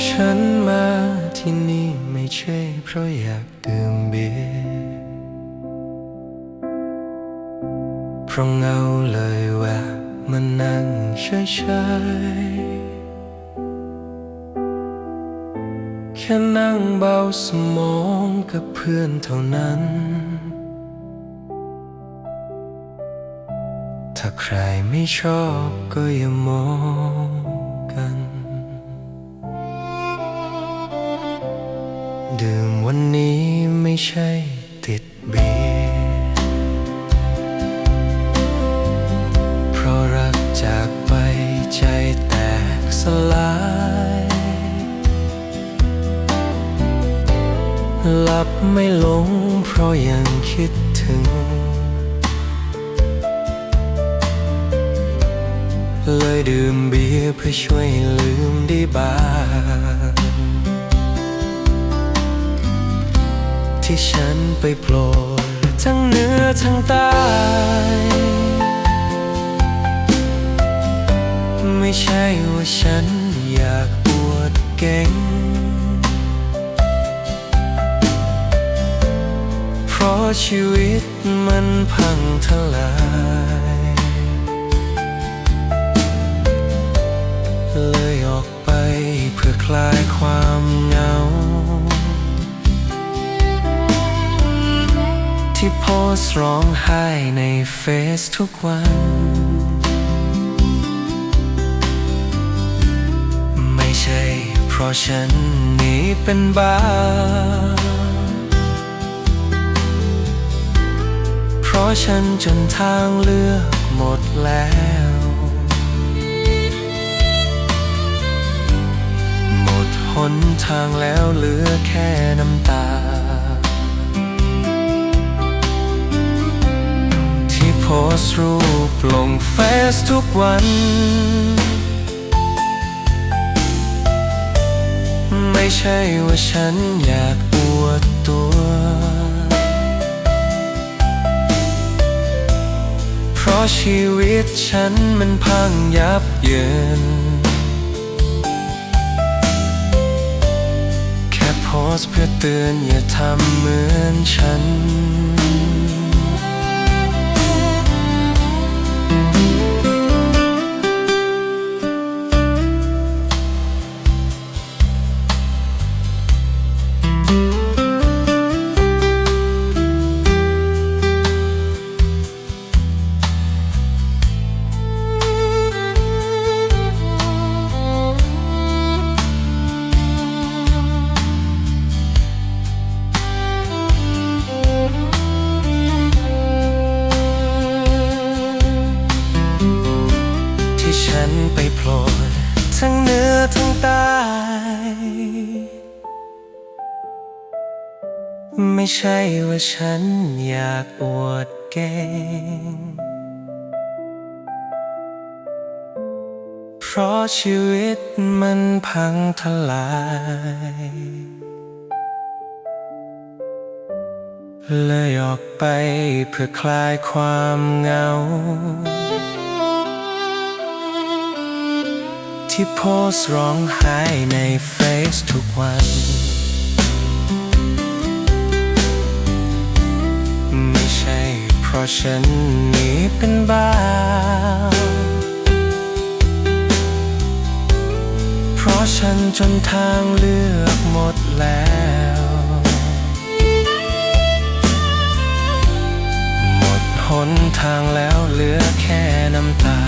ฉันมาที่นี่ไม่ใช่เพราะอยากดื่มเบียร์เพราะเหงาเลยแวะมานั่งเฉยๆแค่นั่งเบาสมองกับเพื่อนเท่านั้นถ้าใครไม่ชอบก็อย่ามองกันดื่มวันนี้ไม่ใช่ติดเบียร์เพราะรักจากไปใจแตกสลายหลับไม่ลงเพราะยังคิดถึงเลยดื่มเบียร์เพื่อช่วยลืมได้บ้างที่ฉันไปโปรดทั้งเหนือทั้งใต้ไม่ใช่ว่าฉันอยากอวดเก่งเพราะชีวิตมันพังทลายเลยออกไปเพื่อคลายความเหงาที่โพสต์ร้องไห้ในเฟซทุกวันไม่ใช่เพราะฉันนี้เป็นบ้าเพราะฉันจนทางเลือกหมดแล้วหมดหนทางแล้วเหลือแค่น้ำตาที่โพสต์รูปลงเฟซทุกวันไม่ใช่ว่าฉันอยากอวดตัวเพราะชีวิตฉันมันพังยับเยินแค่โพสต์เพื่อเตือนอย่าทำเหมือนฉันฉันไปโปรดทั้งเหนือทั้งใต้ไม่ใช่ว่าฉันอยากอวดเก่งเพราะชีวิตมันพังทลายเลยออกไปเพื่อคลายความเหงาที่โพสต์ร้องไห้ในเฟซทุกวันไม่ใช่เพราะฉันนี้เป็นบ้าเพราะฉันจนทางเลือกหมดแล้วหมดหนทางแล้วเหลือแค่น้ำตา